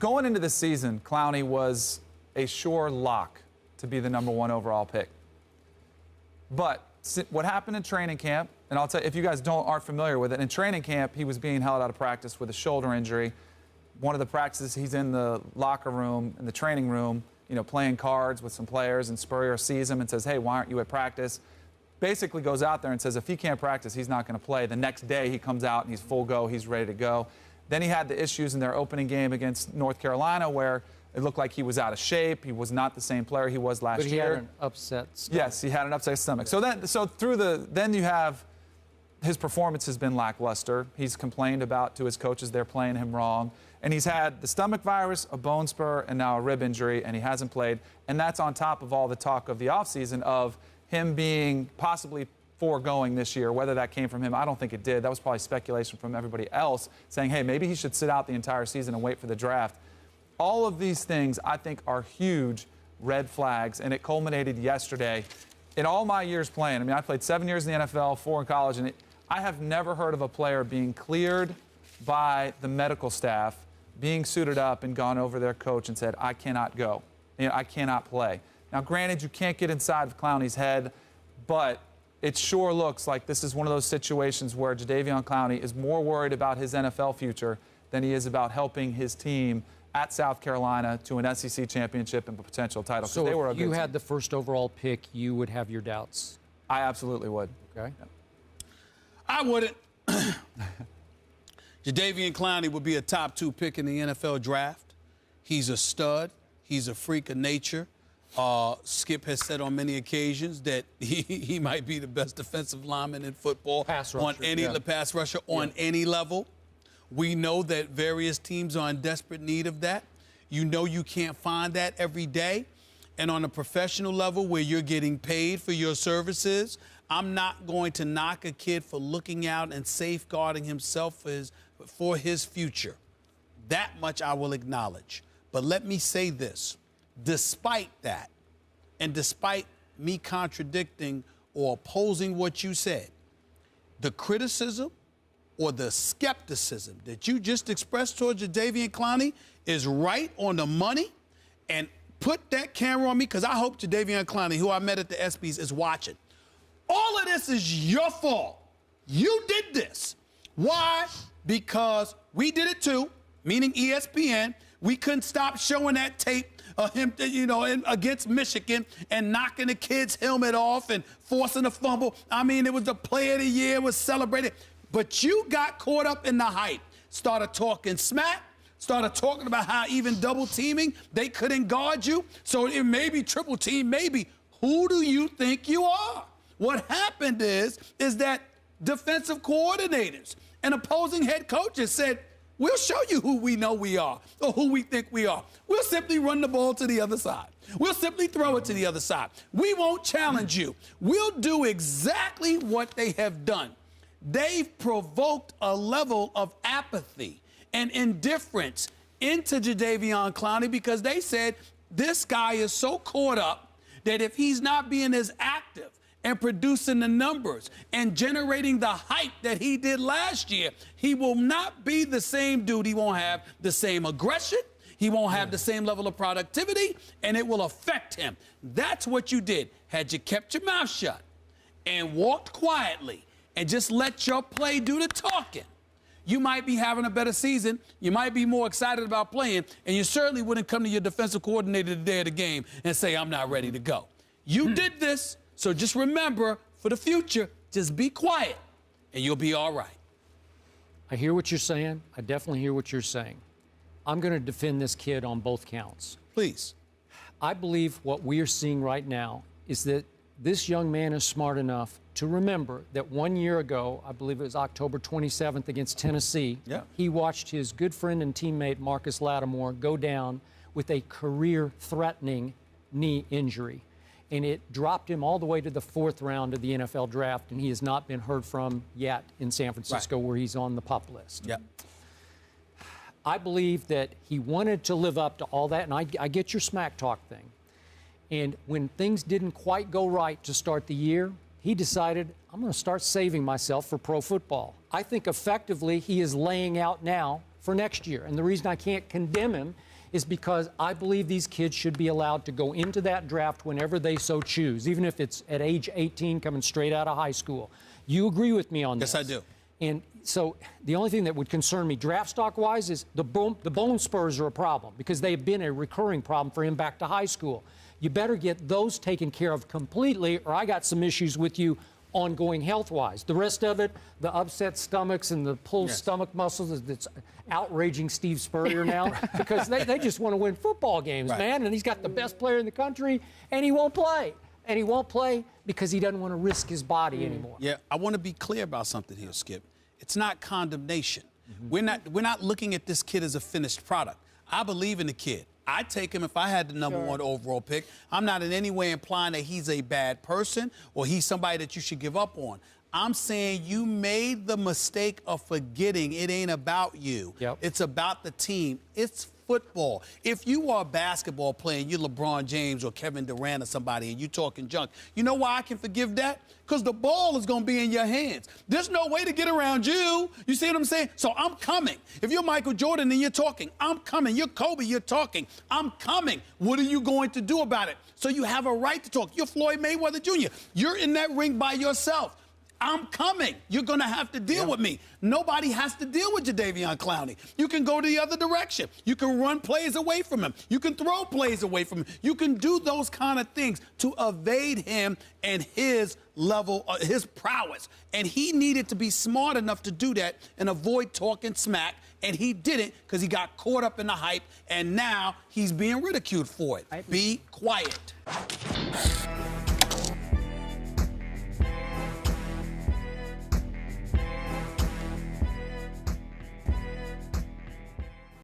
going into the season, Clowney was a sure lock to be the #1 overall pick. But what happened in training camp, and I'll tell you, if you guys aren't familiar with it, in training camp, he was being held out of practice with a shoulder injury. One of the practices, he's in the locker room, in the training room, playing cards with some players, and Spurrier sees him and says, hey, why aren't you at practice? Basically goes out there and says if he can't practice, he's not going to play. The next day, he comes out and he's full go, he's ready to go. Then he had the issues in their opening game against North Carolina where it looked like he was out of shape. He was not the same player he was last year. But he had an upset stomach. Yes, he had an upset stomach. Then you have his performance has been lackluster. He's complained about to his coaches they're playing him wrong. And he's had the stomach virus, a bone spur, and now a rib injury, and he hasn't played. And that's on top of all the talk of the offseason of him being possibly foregoing this year. Whether that came from him, I don't think it did. That was probably speculation from everybody else saying, hey, maybe he should sit out the entire season and wait for the draft. All of these things, I think, are huge red flags, and it culminated yesterday. In all my years playing, I played 7 years in the NFL, 4 in college, and I have never heard of a player being cleared by the medical staff, being suited up and gone over their coach and said, I cannot go. I cannot play. Now, granted, you can't get inside of Clowney's head, but it sure looks like this is one of those situations where Jadeveon Clowney is more worried about his NFL future than he is about helping his team at South Carolina to an SEC championship and potential title. So if you had the first overall pick, you would have your doubts? I absolutely would. Okay. Yep. I wouldn't. Jadeveon Clowney would be a top 2 pick in the NFL draft. He's a stud. He's a freak of nature. Skip has said on many occasions that he might be the best defensive lineman in football. Pass rusher, pass rusher on any level. We know that various teams are in desperate need of that. You know you can't find that every day. And on a professional level where you're getting paid for your services, I'm not going to knock a kid for looking out and safeguarding himself for his future. That much I will acknowledge. But let me say this. Despite that, and despite me contradicting or opposing what you said, the criticism or the skepticism that you just expressed towards Jadeveon Clowney is right on the money. And put that camera on me, because I hope Jadeveon Clowney, who I met at the ESPYs, is watching. All of this is your fault. You did this. Why? Because we did it too, meaning ESPN. We couldn't stop showing that tape of him, against Michigan and knocking the kid's helmet off and forcing a fumble. It was the player of the year, it was celebrated. But you got caught up in the hype, started talking smack, started talking about how even double teaming, they couldn't guard you. So it may be triple team, maybe. Who do you think you are? What happened is that defensive coordinators and opposing head coaches said, we'll show you who we know we are or who we think we are. We'll simply run the ball to the other side. We'll simply throw it to the other side. We won't challenge you. We'll do exactly what they have done. They've provoked a level of apathy and indifference into Jadeveon Clowney because they said this guy is so caught up that if he's not being as active and producing the numbers and generating the hype that he did last year, he will not be the same dude. He won't have the same aggression. He won't have the same level of productivity, and it will affect him. That's what you did. Had you kept your mouth shut and walked quietly and just let your play do the talking, you might be having a better season. You might be more excited about playing, and you certainly wouldn't come to your defensive coordinator the day of the game and say, I'm not ready to go. You did this. So just remember, for the future, just be quiet, and you'll be all right. I hear what you're saying. I definitely hear what you're saying. I'm going to defend this kid on both counts. Please. I believe what we are seeing right now is that this young man is smart enough to remember that 1 year ago, I believe it was October 27th against Tennessee, he watched his good friend and teammate Marcus Lattimore go down with a career-threatening knee injury. And it dropped him all the way to the 4th round of the NFL draft, and he has not been heard from yet in San Francisco, where he's on the PUP list. Yep. I believe that he wanted to live up to all that, and I get your smack talk thing. And when things didn't quite go right to start the year, he decided, I'm going to start saving myself for pro football. I think effectively he is laying out now for next year. And the reason I can't condemn him is because I believe these kids should be allowed to go into that draft whenever they so choose, even if it's at age 18 coming straight out of high school. You agree with me on this? Yes, I do. And so the only thing that would concern me draft stock-wise is the bone spurs are a problem because they've been a recurring problem for him back to high school. You better get those taken care of completely, or I got some issues with you ongoing health-wise. The rest of it, the upset stomachs and the pulled stomach muscles, it's outraging Steve Spurrier now because they just want to win football games, man, and he's got the best player in the country, and he won't play. And he won't play because he doesn't want to risk his body anymore. Yeah, I want to be clear about something here, Skip. It's not condemnation. We're not looking at this kid as a finished product. I believe in the kid. I'd take him if I had the number one overall pick. I'm not in any way implying that he's a bad person or he's somebody that you should give up on. I'm saying you made the mistake of forgetting it ain't about you. It's about the team. It's football. If you are a basketball player and you're LeBron James or Kevin Durant or somebody and you're talking junk, you know why I can forgive that? Because the ball is going to be in your hands. There's no way to get around you. You see what I'm saying? So I'm coming. If you're Michael Jordan and you're talking, I'm coming. You're Kobe, you're talking, I'm coming. What are you going to do about it? So you have a right to talk. You're Floyd Mayweather Jr. You're in that ring by yourself. I'm coming. You're going to have to deal with me. Nobody has to deal with Jadeveon Clowney. You can go the other direction. You can run plays away from him. You can throw plays away from him. You can do those kind of things to evade him and his level, his prowess. And he needed to be smart enough to do that and avoid talking smack. And he didn't because he got caught up in the hype. And now he's being ridiculed for it. Be quiet.